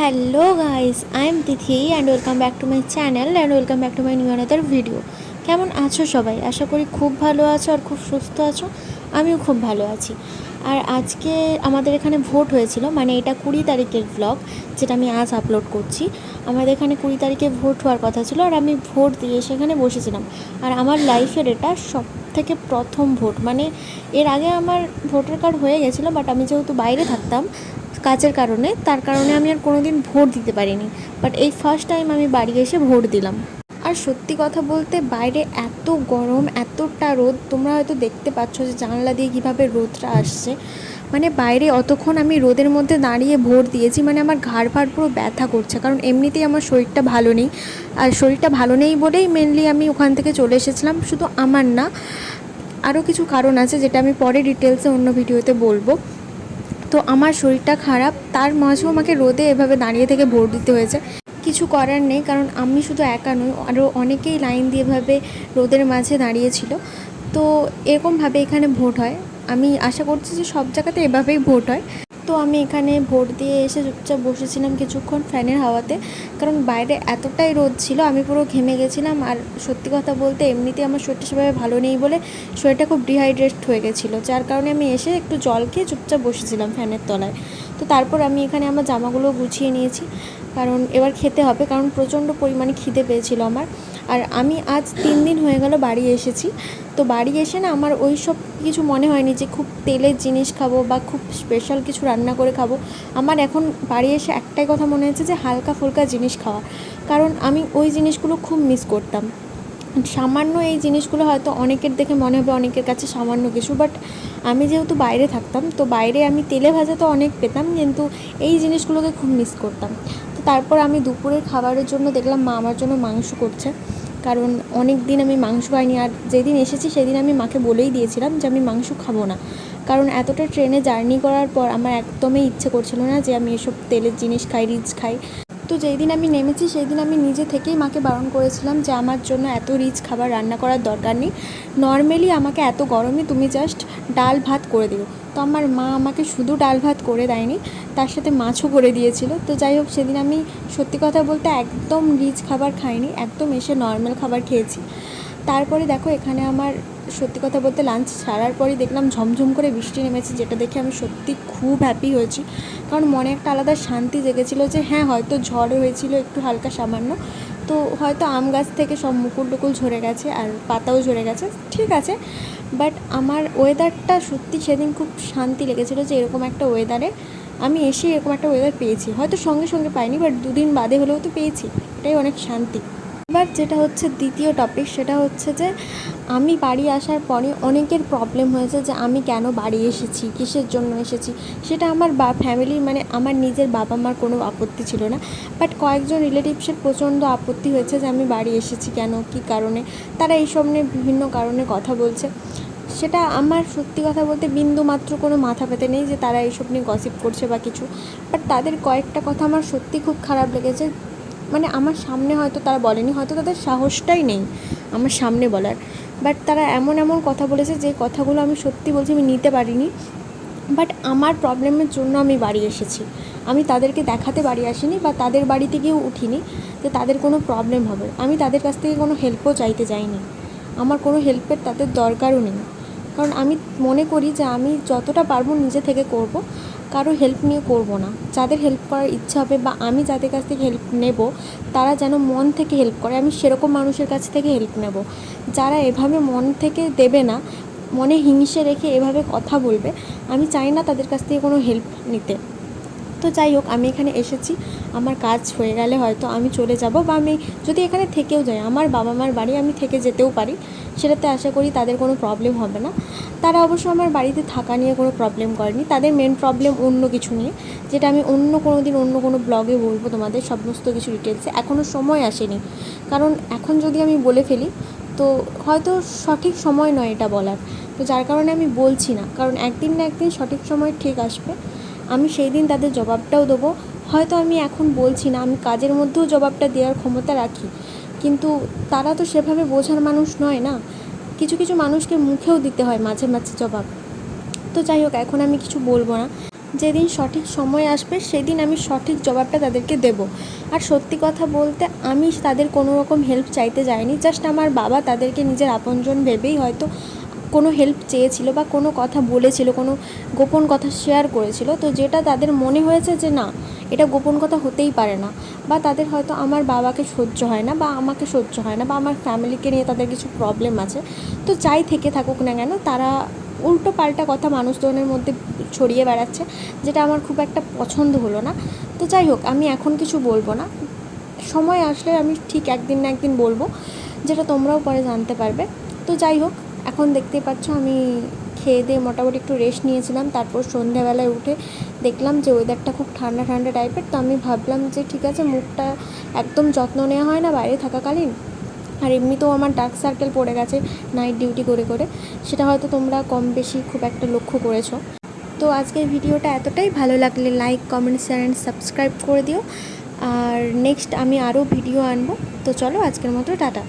Hello guys, I am Tithi and welcome back to my channel and welcome back to my new another video. কেমন আছো সবাই? আশা করি খুব ভালো আছো আর খুব সুস্থ আছো। আমিও খুব ভালো আছি। আর আজকে আমাদের এখানে ভোট হয়েছিল, মানে এটা 20 তারিখের ব্লগ যেটা আমি আজ আপলোড করছি। আমাদের এখানে 20 তারিখে ভোট হওয়ার কথা ছিল আর আমি ভোট দিয়ে সেখানে বসেছিলাম। আর আমার লাইফের এটা সব থেকে প্রথম ভোট, মানে এর আগে আমার ভোটার কার্ড হয়ে গেছিলো, বাট আমি যেহেতু বাইরে থাকতাম কাজের কারণে, তার কারণে আমি আর কোনো দিন ভোট দিতে পারিনি। বাট এই ফার্স্ট টাইম আমি বাড়ি এসে ভোট দিলাম। আর সত্যি কথা বলতে বাইরে এত গরম, এতটা রোদ, তোমরা হয়তো দেখতে পাচ্ছ যে জানলা দিয়ে কীভাবে রোদটা আসছে। মানে বাইরে অতক্ষণ আমি রোদের মধ্যে দাঁড়িয়ে ভোট দিয়েছি, মানে আমার ঘাড় ফাড় পুরো ব্যথা করছে, কারণ এমনিতেই আমার শরীরটা ভালো নেই। আর শরীরটা ভালো নেই বলেই মেনলি আমি ওখান থেকে চলে এসেছিলাম। শুধু আমার না, আরও কিছু কারণ আছে যেটা আমি পরে ডিটেলসে অন্য ভিডিওতে বলবো। তো আমার শরীরটা খারাপ, তার মাঝেও আমাকে রোদে এভাবে দাঁড়িয়ে থেকে ভোট দিতে হয়েছে। কিছু করার নেই, কারণ আমি শুধু একা নই, আরও অনেকেই লাইন দিয়ে এভাবে রোদের মাঝে দাঁড়িয়েছিল। তো এরকমভাবে এখানে ভোট হয়। আমি আশা করছি যে সব জায়গাতে এভাবেই ভোট হয়। তো আমি এখানে ভোট দিয়ে এসে চুপচাপ বসেছিলাম কিছুক্ষণ ফ্যানের হাওয়াতে, কারণ বাইরে এতটাই রোদ ছিল, আমি পুরো ঘেমে গেছিলাম। আর সত্যি কথা বলতে এমনিতেই আমার শরীরটা সেভাবে ভালো নেই বলে শরীরটা খুব ডিহাইড্রেট হয়ে গেছিলো, যার কারণে আমি এসে একটু জল খেয়ে চুপচাপ বসেছিলাম ফ্যানের তলায়। তো তারপর আমি এখানে আমার জামাগুলো গুছিয়ে নিয়েছি, কারণ এবার খেতে হবে, কারণ প্রচণ্ড পরিমাণে খিদে পেয়েছিল আমার। আর আমি আজ 3 দিন হয়ে গেল বাড়ি এসেছি। তো বাড়ি এসে না আমার ওই সব কিছু মনে হয়নি যে খুব তেলের জিনিস খাবো বা খুব স্পেশাল কিছু রান্না করে খাবো। আমার এখন বাড়ি এসে একটাই কথা মনে হচ্ছে যে হালকা ফুলকা জিনিস খাওয়া, কারণ আমি ওই জিনিসগুলো খুব মিস করতাম। সামান্য এই জিনিসগুলো হয়তো অনেকের দেখে মনে হবে অনেকের কাছে সামান্য কিছু, বাট আমি যেহেতু বাইরে থাকতাম, তো বাইরে আমি তেলে ভাজা তো অনেক পেতাম, কিন্তু এই জিনিসগুলোকে খুব মিস করতাম। তো তারপর আমি দুপুরের খাবারের জন্য দেখলাম মা আমার জন্য মাংস করছে, কারণ অনেক দিন আমি মাংস খাইনি। আর যেদিন এসেছি সেদিন আমি মাকে বলেই দিয়েছিলাম যে আমি মাংস খাবো না, কারণ এতটা ট্রেনে জার্নি করার পর আমার একদমই ইচ্ছে করছিল না যে আমি এসব তেলের জিনিস খাই, রিচ খাই। তো যেই দিন আমি নেমেছি সেই দিন আমি নিজে থেকেই মাকে বারণ করেছিলাম যে আমার জন্য এত রিচ খাবার রান্না করার দরকার নেই, নর্মালি আমাকে এত গরমে তুমি জাস্ট ডাল ভাত করে দিও। তো আমার মা আমাকে শুধু ডাল ভাত করে দেয়নি, তার সাথে মাছও করে দিয়েছিল। তো যাই হোক, সেদিন আমি সত্যি কথা বলতে একদম রিচ খাবার খাইনি, একদম এসে নর্মাল খাবার খেয়েছি। তারপরে দেখো এখানে আমার সত্যি কথা বলতে লাঞ্চ ছাড়ার পরই দেখলাম ঝমঝম করে বৃষ্টি নেমেছে, যেটা দেখে আমি সত্যি খুব হ্যাপি হয়েছি, কারণ মনে একটা আলাদা শান্তি জেগেছিলো যে হ্যাঁ হয়তো ঝড় হয়েছিল একটু হালকা সামান্য, তো হয়তো আম গাছ থেকে সব মুকুল টুকুল ঝরে গেছে আর পাতাও ঝরে গেছে, ঠিক আছে। বাট আমার ওয়েদারটা সত্যি সেদিন খুব শান্তি লেগেছিলো যে এরকম একটা ওয়েদারে আমি এসে এরকম একটা ওয়েদার পেয়েছি। হয়তো সঙ্গে সঙ্গে পাইনি, বাট 2 দিন বাদে হলেও তো পেয়েছি, এটাই অনেক শান্তি। এবার যেটা হচ্ছে দ্বিতীয় টপিক, সেটা হচ্ছে যে আমি বাড়ি আসার পরে অনেকের প্রবলেম হয়েছে যে আমি কেন বাড়ি এসেছি, কিসের জন্য এসেছি। সেটা আমার ফ্যামিলির, মানে আমার নিজের বাবা মার কোনো আপত্তি ছিল না, বাট কয়েকজন রিলেটিভসের প্রচণ্ড আপত্তি হয়েছে যে আমি বাড়ি এসেছি কেন, কী কারণে। তারা এইসব নিয়ে বিভিন্ন কারণে কথা বলছে। সেটা আমার সত্যি কথা বলতে বিন্দু মাত্র কোনো মাথা ব্যথা নেই যে তারা এইসব নিয়ে গসিপ করছে বা কিছু, বাট তাদের কয়েকটা কথা আমার সত্যি খুব খারাপ লেগেছে। মানে আমার সামনে হয়তো তারা বলেনি, হয়তো তাদের সাহসটাই নেই আমার সামনে বলার, বাট তারা এমন এমন কথা বলেছে যে কথাগুলো আমি সত্যি বলছি আমি নিতে পারিনি। বাট আমার প্রবলেমের জন্য আমি বাড়ি এসেছি, আমি তাদেরকে দেখাতে বাড়ি আসিনি বা তাদের বাড়িতে গিয়েও উঠিনি যে তাদের কোনো প্রবলেম হবে। আমি তাদের কাছ থেকে কোনো হেল্পও চাইতে যাইনি, আমার কোনো হেল্পের তাদের দরকারও নেই, কারণ আমি মনে করি যে আমি যতটা পারবো নিজে থেকে করব, কারো হেল্প নিয়ে করব না। যাদের হেল্প করার ইচ্ছা হবে বা আমি যাদের কাছ থেকে হেল্প নেব তারা যেন মন থেকে হেল্প করে, আমি সেরকম মানুষের কাছ থেকে হেল্প নেব। যারা এভাবে মন থেকে দেবে না, মনে হিংসে রেখে এভাবে কথা বলবে, আমি চাই না তাদের কাছ থেকে কোনো হেল্প নিতে। তো যাই হোক, আমি এখানে এসেছি, আমার কাজ হয়ে গেলে হয়তো আমি চলে যাব, বা আমি যদি এখানে থেকেও যাই, আমার বাবা মার বাড়ি আমি থেকে যেতেও পারি, সেটাতে আশা করি তাদের কোনো প্রবলেম হবে না। তারা অবশ্য আমার বাড়িতে থাকা নিয়ে কোনো প্রবলেম করেনি, তাদের মেন প্রবলেম অন্য কিছু নিয়ে, যেটা আমি অন্য কোনো দিন অন্য কোনো ব্লগে বলবো তোমাদের সমস্ত কিছু ডিটেলসে। এখনও সময় আসেনি, কারণ এখন যদি আমি বলে ফেলি তো হয়তো সঠিক সময় নয় এটা বলার, তো যার কারণে আমি বলছি না, কারণ একদিন না একদিন সঠিক সময় ঠিক আসবে, আমি সেই দিন তাদের জবাবটাও দেবো। হয়তো আমি এখন বলছি না, আমি কাজের মধ্যেও জবাবটা দেওয়ার ক্ষমতা রাখি, কিন্তু তারা তো সেভাবে বোঝার মানুষ নয় না, কিছু মানুষকে মুখেও দিতে হয় মাঝে মাঝে জবাব। তো যাই হোক, এখন আমি কিছু বলবো না, যেদিন সঠিক সময় আসবে সেদিন আমি সঠিক জবাবটা তাদেরকে দেব। আর সত্যি কথা বলতে আমি তাদের কোনো রকম হেল্প চাইতে যাইনি, জাস্ট আমার বাবা তাদেরকে নিজের আপনজন ভেবেই হয়তো কোনো হেল্প চেয়েছিল বা কোনো কথা বলেছিল, কোনো গোপন কথা শেয়ার করেছিল, তো যেটা তাদের মনে হয়েছে যে না এটা গোপন কথা হতেই পারে না, বা তাদের হয়তো আমার বাবাকে সহ্য হয় না বা আমাকে সহ্য হয় না বা আমার ফ্যামিলিকে নিয়ে তাদের কিছু প্রবলেম আছে, তো যাই থেকে থাকুক না কেন তারা উল্টো পাল্টা কথা মানুষজনের মধ্যে ছড়িয়ে বেড়াচ্ছে, যেটা আমার খুব একটা পছন্দ হলো না। তো যাই হোক, আমি এখন কিছু বলবো না, সময় আসলে আমি ঠিক একদিন না একদিন বলবো, যেটা তোমরাও পরে জানতে পারবে। তো যাই হোক, এখন দেখতেই পাচ্ছ আমি খেয়ে দিয়ে মোটামুটি একটু রেস্ট নিয়েছিলাম, তারপর সন্ধ্যাবেলায় উঠে দেখলাম যে ওয়েদারটা খুব ঠান্ডা ঠান্ডা টাইপের, তো আমি ভাবলাম যে ঠিক আছে মুখটা একদম যত্ন নেওয়া হয় না বাইরে থাকাকালীন, আর এমনিতেও আমার ডার্ক সার্কেল পড়ে গেছে নাইট ডিউটি করে করে, সেটা হয়তো তোমরা কম বেশি খুব একটা লক্ষ্য করেছো। তো আজকের ভিডিওটা এতটাই, ভালো লাগলে like comment share and subscribe করে দিও। আর নেক্সট আমি আরও ভিডিও আনবো। তো চলো আজকের মতো টাটা।